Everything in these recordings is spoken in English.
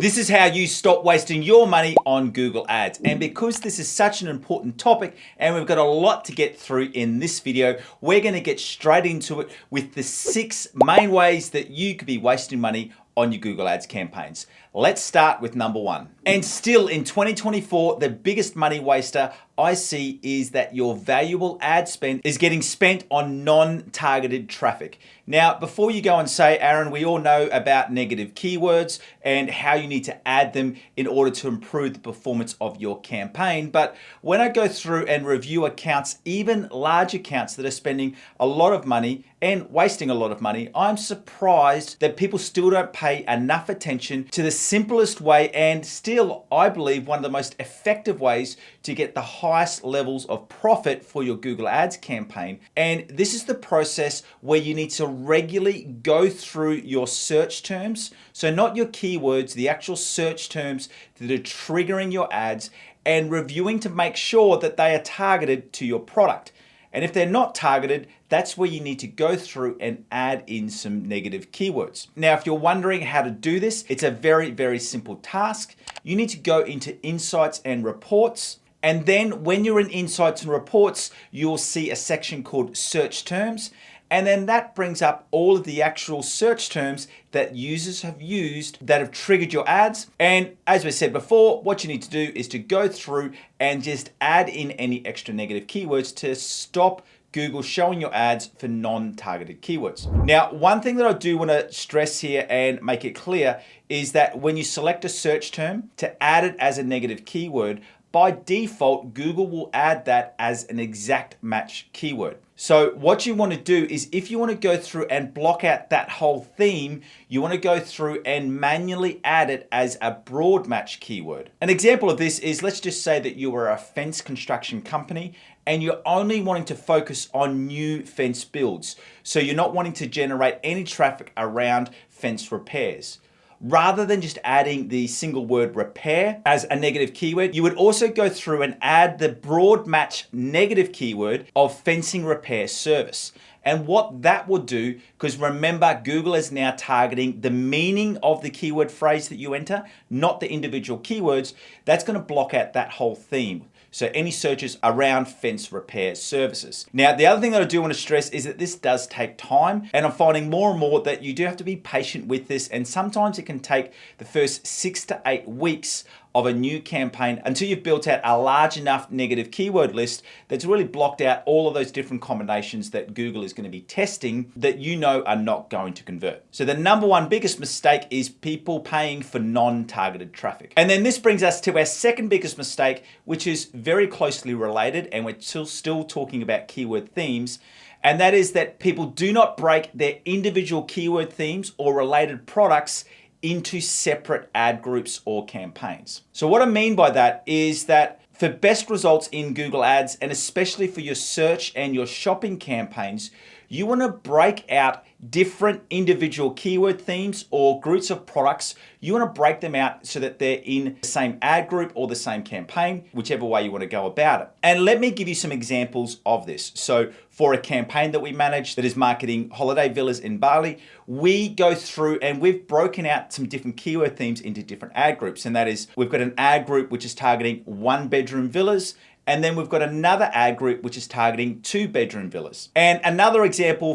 This is how you stop wasting your money on Google Ads. And because this is such an important topic and we've got a lot to get through in this video, we're going to get straight into it with the 6 main ways that you could be wasting money on your Google Ads campaigns. Let's start with number 1. And still in 2024, the biggest money waster I see is that your valuable ad spend is getting spent on non-targeted traffic. Now, before you go and say, Aaron, we all know about negative keywords and how you need to add them in order to improve the performance of your campaign. But when I go through and review accounts, even large accounts that are spending a lot of money and wasting a lot of money, I'm surprised that people still don't pay enough attention to the simplest way and still, I believe, one of the most effective ways to get the highest levels of profit for your Google Ads campaign. And this is the process where you need to regularly go through your search terms. So not your keywords, the actual search terms that are triggering your ads, and reviewing to make sure that they are targeted to your product. And if they're not targeted, that's where you need to go through and add in some negative keywords. Now, if you're wondering how to do this, it's a very, very simple task. You need to go into Insights and Reports. And then when you're in Insights and Reports, you'll see a section called Search Terms. And then that brings up all of the actual search terms that users have used that have triggered your ads. And as we said before, what you need to do is to go through and just add in any extra negative keywords to stop Google showing your ads for non-targeted keywords. Now, one thing that I do want to stress here and make it clear is that when you select a search term to add it as a negative keyword, by default, Google will add that as an exact match keyword. So what you want to do is, if you want to go through and block out that whole theme, you want to go through and manually add it as a broad match keyword. An example of this is, let's just say that you are a fence construction company and you're only wanting to focus on new fence builds. So you're not wanting to generate any traffic around fence repairs. Rather than just adding the single word repair as a negative keyword, you would also go through and add the broad match negative keyword of fencing repair service. And what that will do, because remember, Google is now targeting the meaning of the keyword phrase that you enter, not the individual keywords, that's going to block out that whole theme. So any searches around fence repair services. Now, the other thing that I do want to stress is that this does take time, and I'm finding more and more that you do have to be patient with this, and sometimes it can take the first 6 to 8 weeks of a new campaign until you've built out a large enough negative keyword list that's really blocked out all of those different combinations that Google is going to be testing that you know are not going to convert. So the number 1 biggest mistake is people paying for non-targeted traffic. And then this brings us to our second biggest mistake, which is very closely related, and we're still talking about keyword themes. And that is that people do not break their individual keyword themes or related products into separate ad groups or campaigns. So what I mean by that is that for best results in Google Ads, and especially for your search and your shopping campaigns, you want to break out different individual keyword themes or groups of products. You want to break them out so that they're in the same ad group or the same campaign, whichever way you want to go about it. And let me give you some examples of this. So for a campaign that we manage that is marketing holiday villas in Bali, we go through and we've broken out some different keyword themes into different ad groups. And that is, we've got an ad group which is targeting 1-bedroom villas. And then we've got another ad group which is targeting 2-bedroom villas. And another example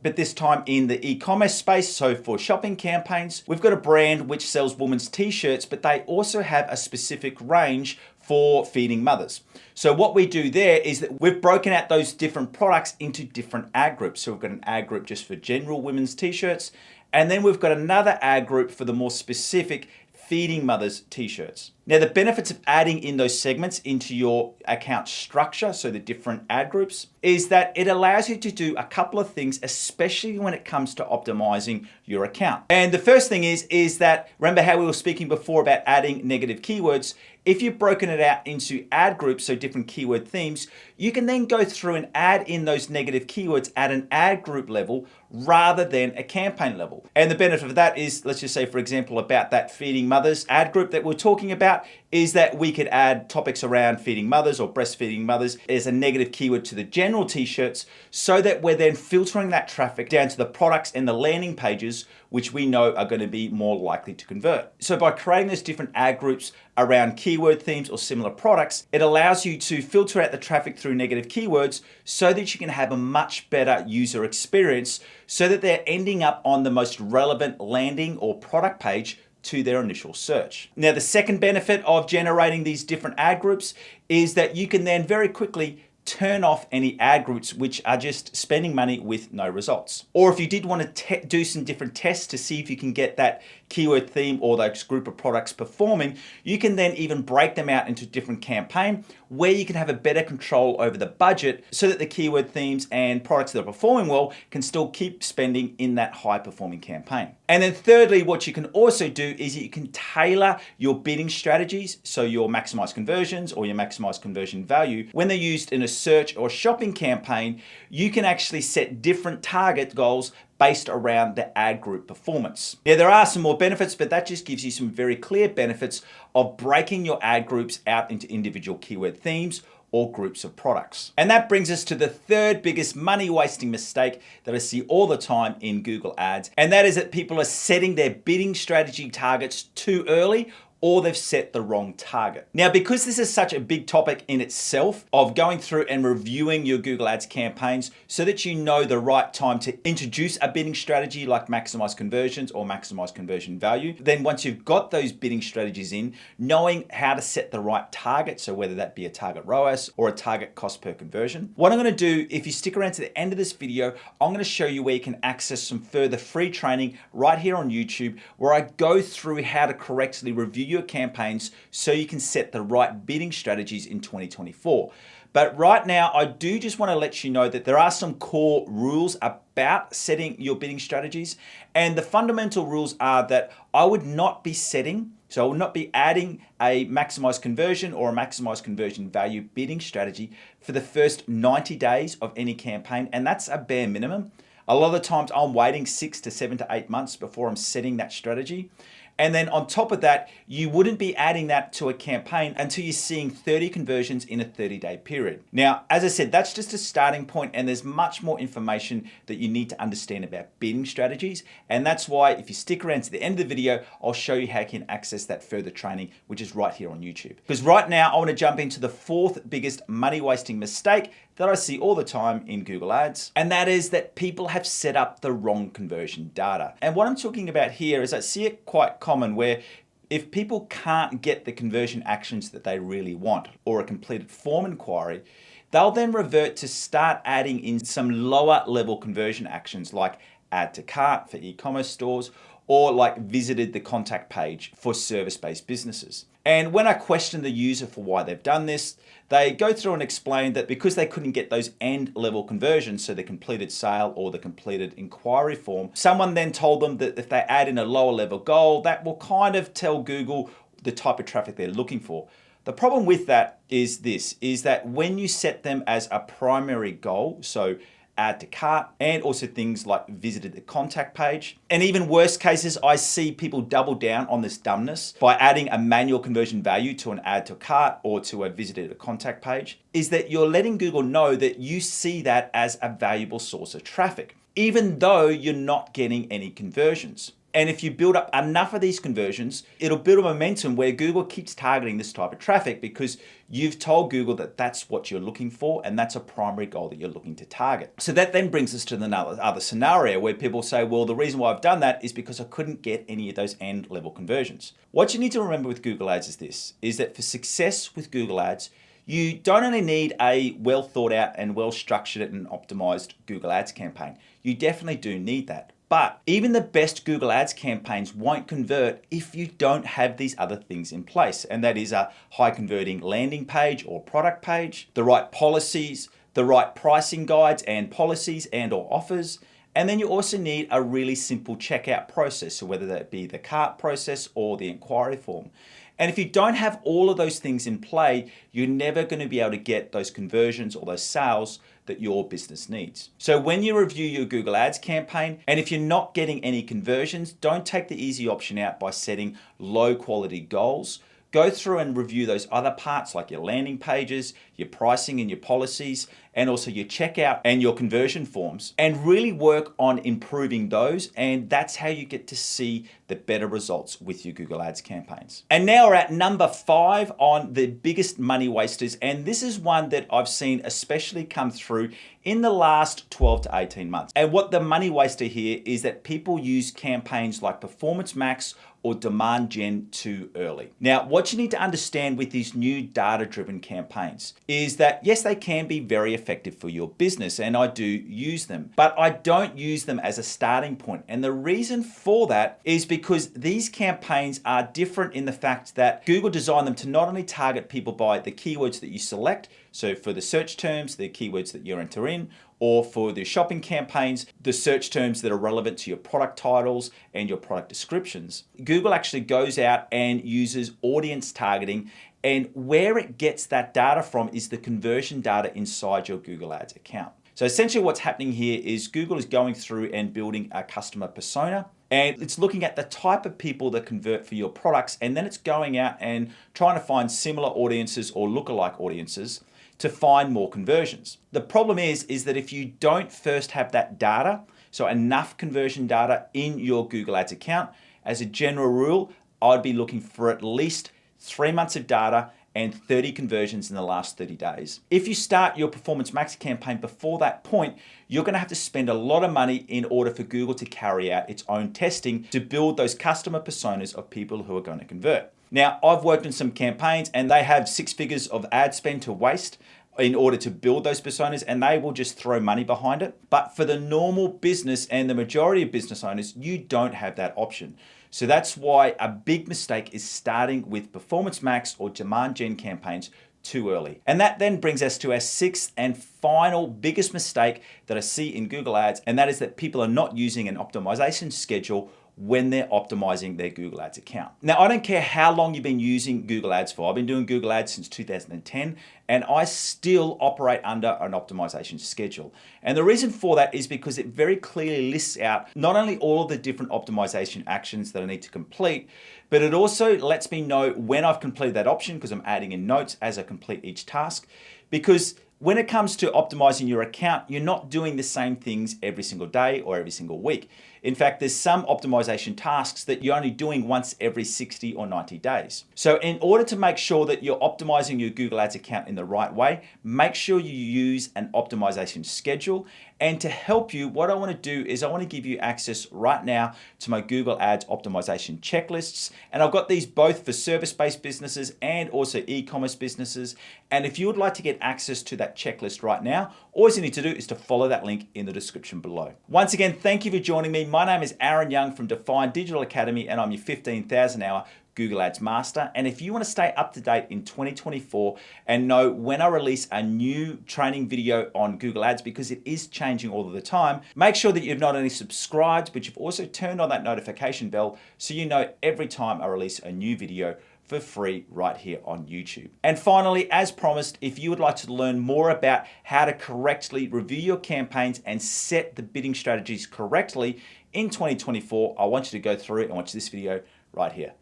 but this time in the e-commerce space, so for shopping campaigns, we've got a brand which sells women's t-shirts, but they also have a specific range for feeding mothers. So what we do there is that we've broken out those different products into different ad groups. So we've got an ad group just for general women's t-shirts, and then we've got another ad group for the more specific feeding mothers t-shirts. Now, the benefits of adding in those segments into your account structure, so the different ad groups, is that it allows you to do a couple of things, especially when it comes to optimizing your account. And the first thing is that, remember how we were speaking before about adding negative keywords? If you've broken it out into ad groups, so different keyword themes, you can then go through and add in those negative keywords at an ad group level rather than a campaign level. And the benefit of that is, let's just say, for example, about that feeding mothers ad group that we're talking about is that we could add topics around feeding mothers or breastfeeding mothers as a negative keyword to the general t-shirts, so that we're then filtering that traffic down to the products and the landing pages, which we know are going to be more likely to convert. So by creating those different ad groups around keyword themes or similar products, it allows you to filter out the traffic through negative keywords so that you can have a much better user experience, so that they're ending up on the most relevant landing or product page to their initial search. Now, the second benefit of generating these different ad groups is that you can then very quickly turn off any ad groups which are just spending money with no results. Or if you did want to do some different tests to see if you can get that keyword theme or those group of products performing, you can then even break them out into different campaign where you can have a better control over the budget, so that the keyword themes and products that are performing well can still keep spending in that high performing campaign. And then thirdly, what you can also do is you can tailor your bidding strategies, so your maximize conversions or your maximize conversion value. When they're used in a search or shopping campaign, you can actually set different target goals based around the ad group performance. Now, there are some more benefits, but that just gives you some very clear benefits of breaking your ad groups out into individual keyword themes or groups of products. And that brings us to the third biggest money wasting mistake that I see all the time in Google Ads. And that is that people are setting their bidding strategy targets too early, or they've set the wrong target. Now, because this is such a big topic in itself of going through and reviewing your Google Ads campaigns so that you know the right time to introduce a bidding strategy like maximize conversions or maximize conversion value, then once you've got those bidding strategies in, knowing how to set the right target, so whether that be a target ROAS or a target cost per conversion. What I'm gonna do, if you stick around to the end of this video, I'm gonna show you where you can access some further free training right here on YouTube, where I go through how to correctly review your campaigns so you can set the right bidding strategies in 2024. But right now, I do just want to let you know that there are some core rules about setting your bidding strategies. And the fundamental rules are that I would not be setting, so I would not be adding a maximize conversion or a maximize conversion value bidding strategy for the first 90 days of any campaign. And that's a bare minimum. A lot of the times I'm waiting 6 to 7 to 8 months before I'm setting that strategy. And then on top of that, you wouldn't be adding that to a campaign until you're seeing 30 conversions in a 30-day period. Now, as I said, that's just a starting point, and there's much more information that you need to understand about bidding strategies. And that's why if you stick around to the end of the video, I'll show you how you can access that further training, which is right here on YouTube. Because right now, I want to jump into the fourth biggest money wasting mistake that I see all the time in Google Ads, and that is that people have set up the wrong conversion data. And what I'm talking about here is I see it quite common where if people can't get the conversion actions that they really want or a completed form inquiry, they'll then revert to start adding in some lower level conversion actions like add to cart for e-commerce stores, or like visited the contact page for service-based businesses. And when I question the user for why they've done this, they go through and explain that because they couldn't get those end level conversions, so the completed sale or the completed inquiry form, someone then told them that if they add in a lower level goal, that will kind of tell Google the type of traffic they're looking for. The problem with that is this, is that when you set them as a primary goal, so add to cart, and also things like visited the contact page. And even worse cases, I see people double down on this dumbness by adding a manual conversion value to an add to cart or to a visited a contact page, is that you're letting Google know that you see that as a valuable source of traffic, even though you're not getting any conversions. And if you build up enough of these conversions, it'll build a momentum where Google keeps targeting this type of traffic because you've told Google that that's what you're looking for and that's a primary goal that you're looking to target. So that then brings us to the other scenario where people say, well, the reason why I've done that is because I couldn't get any of those end level conversions. What you need to remember with Google Ads is this, is that for success with Google Ads, you don't only need a well thought out and well structured and optimized Google Ads campaign. You definitely do need that. But even the best Google Ads campaigns won't convert if you don't have these other things in place. And that is a high converting landing page or product page, the right policies, the right pricing guides and policies and or offers, And then you also need a really simple checkout process, so whether that be the cart process or the inquiry form. And if you don't have all of those things in play, you're never going to be able to get those conversions or those sales that your business needs. So when you review your Google Ads campaign, and if you're not getting any conversions, don't take the easy option out by setting low quality goals. Go through and review those other parts like your landing pages, your pricing and your policies, and also your checkout and your conversion forms, and really work on improving those. And that's how you get to see the better results with your Google Ads campaigns. And now we're at number 5 on the biggest money wasters. And this is one that I've seen especially come through in the last 12 to 18 months. And what the money waster here is that people use campaigns like Performance Max or Demand Gen too early. Now, what you need to understand with these new data-driven campaigns is that yes, they can be very effective for your business, and I do use them, but I don't use them as a starting point. And the reason for that is because these campaigns are different in the fact that Google designed them to not only target people by the keywords that you select, so for the search terms, the keywords that you enter in, or for the shopping campaigns, the search terms that are relevant to your product titles and your product descriptions. Google actually goes out and uses audience targeting, and where it gets that data from is the conversion data inside your Google Ads account. So essentially what's happening here is Google is going through and building a customer persona, and it's looking at the type of people that convert for your products, and then it's going out and trying to find similar audiences or lookalike audiences to find more conversions. The problem is that if you don't first have that data, so enough conversion data in your Google Ads account, as a general rule, I'd be looking for at least 3 months of data and 30 conversions in the last 30 days. If you start your Performance Max campaign before that point, you're gonna have to spend a lot of money in order for Google to carry out its own testing to build those customer personas of people who are going to convert. Now, I've worked on some campaigns and they have 6 figures of ad spend to waste in order to build those personas, and they will just throw money behind it. But for the normal business and the majority of business owners, you don't have that option. So that's why a big mistake is starting with Performance Max or Demand Gen campaigns too early. And that then brings us to our 6th and final biggest mistake that I see in Google Ads, and that is that people are not using an optimization schedule when they're optimizing their Google Ads account. Now, I don't care how long you've been using Google Ads for. I've been doing Google Ads since 2010, and I still operate under an optimization schedule. And the reason for that is because it very clearly lists out not only all of the different optimization actions that I need to complete, but it also lets me know when I've completed that option, because I'm adding in notes as I complete each task. Because when it comes to optimizing your account, you're not doing the same things every single day or every single week. In fact, there's some optimization tasks that you're only doing once every 60 or 90 days. So in order to make sure that you're optimizing your Google Ads account in the right way, make sure you use an optimization schedule. And to help you, what I want to do is I want to give you access right now to my Google Ads optimization checklists. And I've got these both for service-based businesses and also e-commerce businesses. And if you would like to get access to that checklist right now, all you need to do is to follow that link in the description below. Once again, thank you for joining me. My name is Aaron Young from Define Digital Academy, and I'm your 15,000 hour Google Ads Master. And if you want to stay up to date in 2024 and know when I release a new training video on Google Ads, because it is changing all of the time, make sure that you've not only subscribed, but you've also turned on that notification bell so you know every time I release a new video for free right here on YouTube. And finally, as promised, if you would like to learn more about how to correctly review your campaigns and set the bidding strategies correctly in 2024, I want you to go through it and watch this video right here.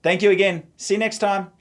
Thank you again. See you next time.